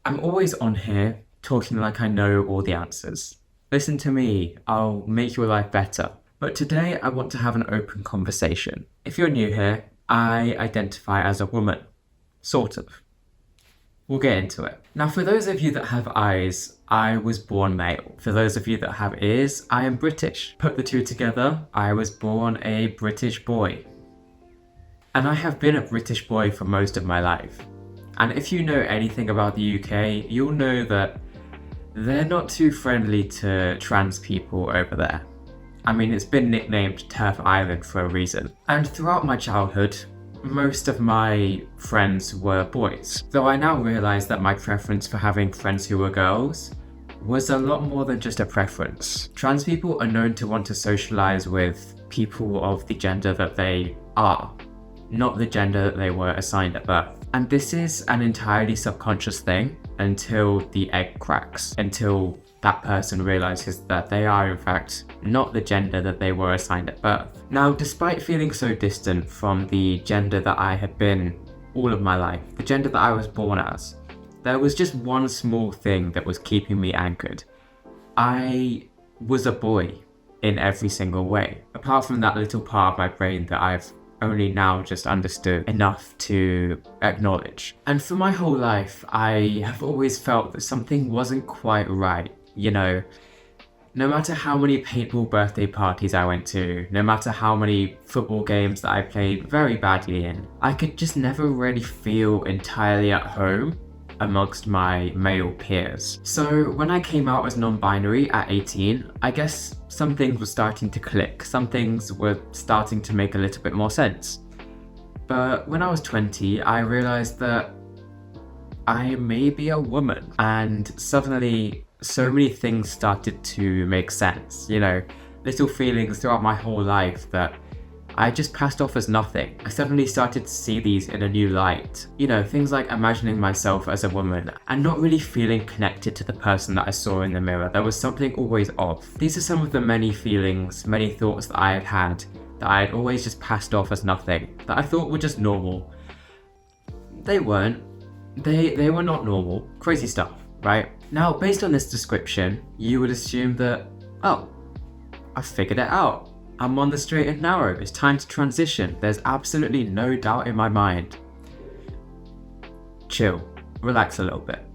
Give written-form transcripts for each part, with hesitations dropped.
I'm always on here talking like I know all the answers. Listen to me, I'll make your life better. But today I want to have an open conversation. If you're new here, I identify as a woman. Sort of. We'll get into it. Now, for those of you that have eyes, I was born male. For those of you that have ears, I am British. Put the two together, I was born a British boy. And I have been a British boy for most of my life. And if you know anything about the UK, you'll know that they're not too friendly to trans people over there. I mean, it's been nicknamed Turf Island for a reason. And throughout my childhood, most of my friends were boys. Though I now realise that my preference for having friends who were girls was a lot more than just a preference. Trans people are known to want to socialise with people of the gender that they are, not the gender that they were assigned at birth. And this is an entirely subconscious thing until the egg cracks, until that person realizes that they are in fact not the gender that they were assigned at birth. Now, despite feeling so distant from the gender that I had been all of my life, the gender that I was born as, there was just one small thing that was keeping me anchored. I was a boy in every single way, apart from that little part of my brain that I've only now just understood enough to acknowledge. And for my whole life, I have always felt that something wasn't quite right. You know, no matter how many paintball birthday parties I went to, no matter how many football games that I played very badly in, I could just never really feel entirely at home amongst my male peers. So when I came out as non-binary at 18, I guess some things were starting to click, some things were starting to make a little bit more sense. But when I was 20, I realized that I may be a woman, and suddenly so many things started to make sense. You know, little feelings throughout my whole life that I just passed off as nothing. I suddenly started to see these in a new light. You know, things like imagining myself as a woman and not really feeling connected to the person that I saw in the mirror. There was something always off. These are some of the many feelings, many thoughts that I had had that I had always just passed off as nothing, that I thought were just normal. They weren't. They were not normal. Crazy stuff, right? Now, based on this description, you would assume that, oh, I figured it out. I'm on the straight and narrow. It's time to transition. There's absolutely no doubt in my mind. Chill. Relax a little bit.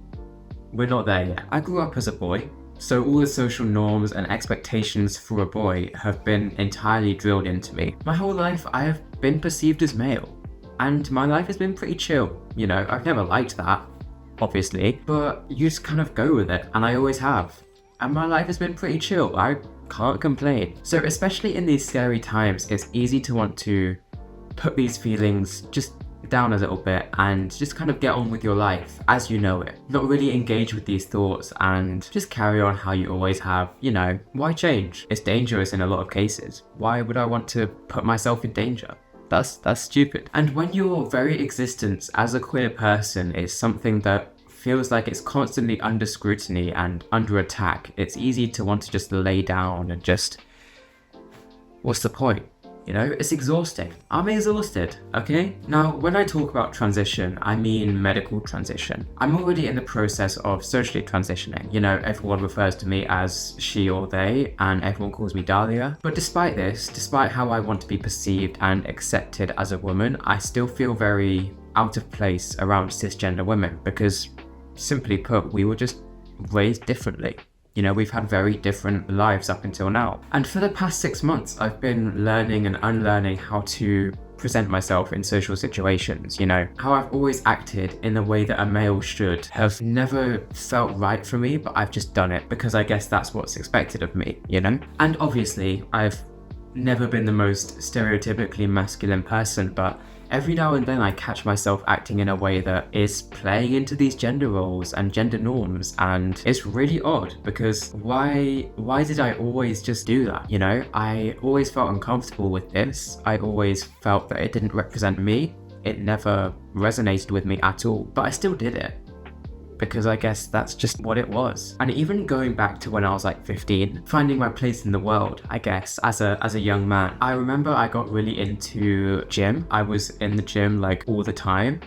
We're not there yet. I grew up as a boy, so all the social norms and expectations for a boy have been entirely drilled into me. My whole life, I have been perceived as male, and my life has been pretty chill. You know, I've never liked that, obviously, but you just kind of go with it, and I always have. And my life has been pretty chill. I can't complain. So especially in these scary times, it's easy to want to put these feelings just down a little bit and just kind of get on with your life as you know it. Not really engage with these thoughts and just carry on how you always have. You know, why change? It's dangerous in a lot of cases. Why would I want to put myself in danger? That's stupid. And when your very existence as a queer person is something that feels like it's constantly under scrutiny and under attack, it's easy to want to just lay down and just, what's the point? You know, it's exhausting. I'm exhausted, okay? Now, when I talk about transition, I mean medical transition. I'm already in the process of socially transitioning. You know, everyone refers to me as she or they, and everyone calls me Dahlia. But despite this, despite how I want to be perceived and accepted as a woman, I still feel very out of place around cisgender women because, simply put, we were just raised differently. You know, we've had very different lives up until now. And for the past 6 months, I've been learning and unlearning how to present myself in social situations. You know, how I've always acted in the way that a male should have never felt right for me, but I've just done it because I guess that's what's expected of me, you know? And obviously, I've never been the most stereotypically masculine person, but every now and then I catch myself acting in a way that is playing into these gender roles and gender norms, and it's really odd because why did I always just do that? You know, I always felt uncomfortable with this. I always felt that it didn't represent me. It never resonated with me at all, but I still did it because I guess that's just what it was. And even going back to when I was like 15, finding my place in the world, I guess, as a young man, I remember I got really into gym. I was in the gym like all the time.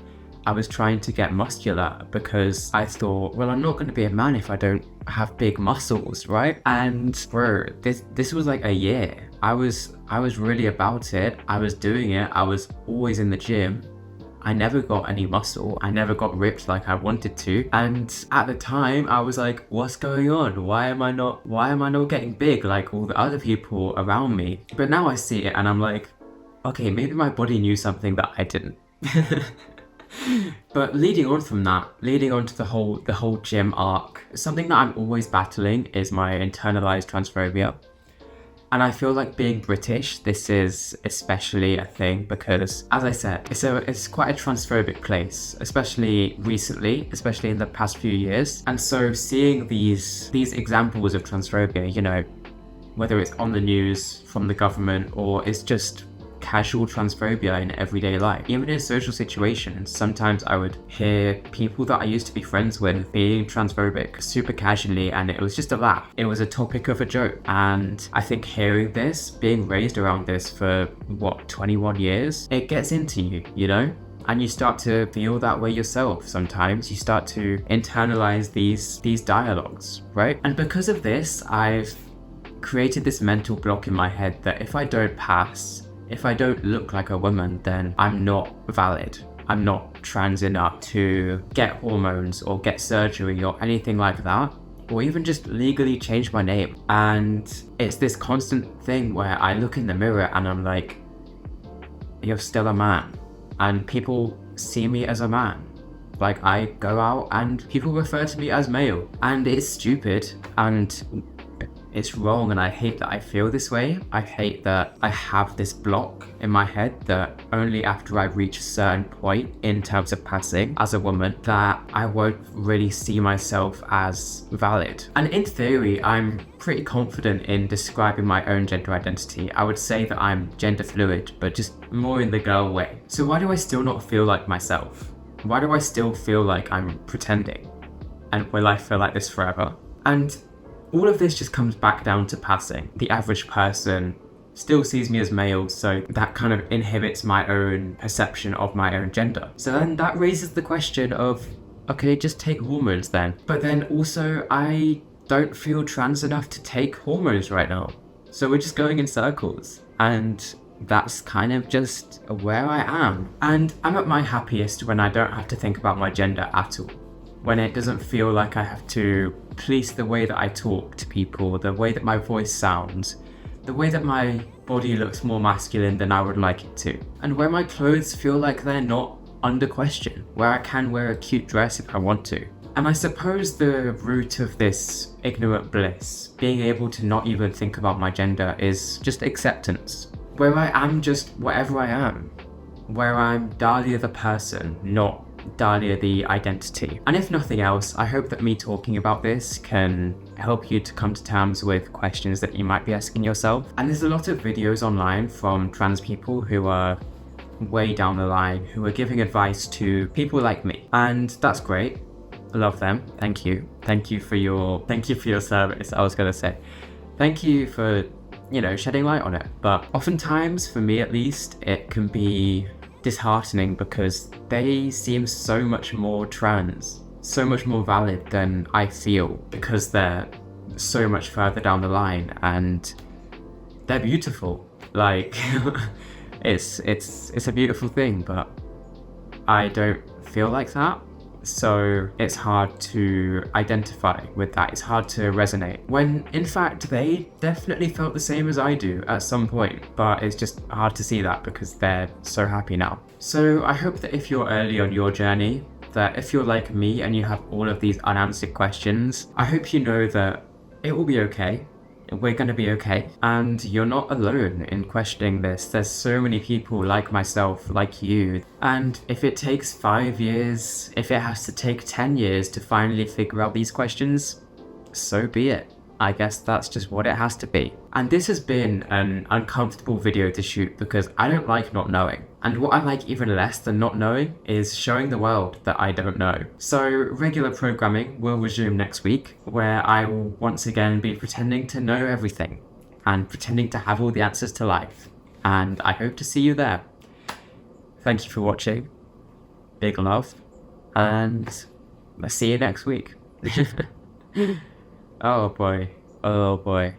I was trying to get muscular because I thought, well, I'm not going to be a man if I don't have big muscles, right? And bro, this was like a year. I was really about it. I was doing it. I was always in the gym. I never got any muscle. I never got ripped like I wanted to. And at the time I was like, what's going on? Why am I not getting big like all the other people around me? But now I see it and I'm like, okay, maybe my body knew something that I didn't. But leading on from that, leading on to the whole gym arc, something that I'm always battling is my internalized transphobia. And I feel like being British, this is especially a thing because, as I said, it's quite a transphobic place, especially recently, especially in the past few years. And so seeing these examples of transphobia, you know, whether it's on the news, from the government, or it's just casual transphobia in everyday life. Even in social situations, sometimes I would hear people that I used to be friends with being transphobic super casually, and it was just a laugh. It was a topic of a joke. And I think hearing this, being raised around this for 21 years, it gets into you, you know? And you start to feel that way yourself sometimes. You start to internalize these dialogues, right? And because of this, I've created this mental block in my head that if I don't pass, if I don't look like a woman, then I'm not valid. I'm not trans enough to get hormones or get surgery or anything like that, or even just legally change my name. And it's this constant thing where I look in the mirror and I'm like, you're still a man. And people see me as a man. Like, I go out and people refer to me as male. And it's stupid and it's wrong, and I hate that I feel this way. I hate that I have this block in my head that only after I reach a certain point in terms of passing as a woman that I won't really see myself as valid. And in theory, I'm pretty confident in describing my own gender identity. I would say that I'm gender fluid, but just more in the girl way. So why do I still not feel like myself? Why do I still feel like I'm pretending? And will I feel like this forever? And all of this just comes back down to passing. The average person still sees me as male, so that kind of inhibits my own perception of my own gender. So then that raises the question of, okay, just take hormones then. But then also, I don't feel trans enough to take hormones right now. So we're just going in circles. And that's kind of just where I am. And I'm at my happiest when I don't have to think about my gender at all. When it doesn't feel like I have to police the way that I talk to people, the way that my voice sounds, the way that my body looks more masculine than I would like it to. And where my clothes feel like they're not under question, where I can wear a cute dress if I want to. And I suppose the root of this ignorant bliss, being able to not even think about my gender, is just acceptance. Where I am just whatever I am. Where I'm Dahlia the person, not Dahlia the identity. And if nothing else, I hope that me talking about this can help you to come to terms with questions that you might be asking yourself. And there's a lot of videos online from trans people who are way down the line, who are giving advice to people like me. And that's great. I love them. Thank you. Thank you for your service, I was gonna say. Thank you for, shedding light on it. But oftentimes, for me at least, it can be disheartening because they seem so much more trans, so much more valid than I feel, because they're so much further down the line and they're beautiful. Like it's a beautiful thing, but I don't feel like that. So it's hard to identify with that. It's hard to resonate when in fact they definitely felt the same as I do at some point, but it's just hard to see that because they're so happy now. So I hope that if you're early on your journey, that if you're like me and you have all of these unanswered questions, I hope you know that it will be okay. We're going to be okay. And you're not alone in questioning this. There's so many people like myself, like you. And if it takes 5 years, if it has to take 10 years to finally figure out these questions, so be it. I guess that's just what it has to be. And this has been an uncomfortable video to shoot because I don't like not knowing. And what I like even less than not knowing is showing the world that I don't know. So regular programming will resume next week, where I will once again be pretending to know everything and pretending to have all the answers to life. And I hope to see you there. Thank you for watching. Big love. And I'll see you next week. Oh boy. Oh boy.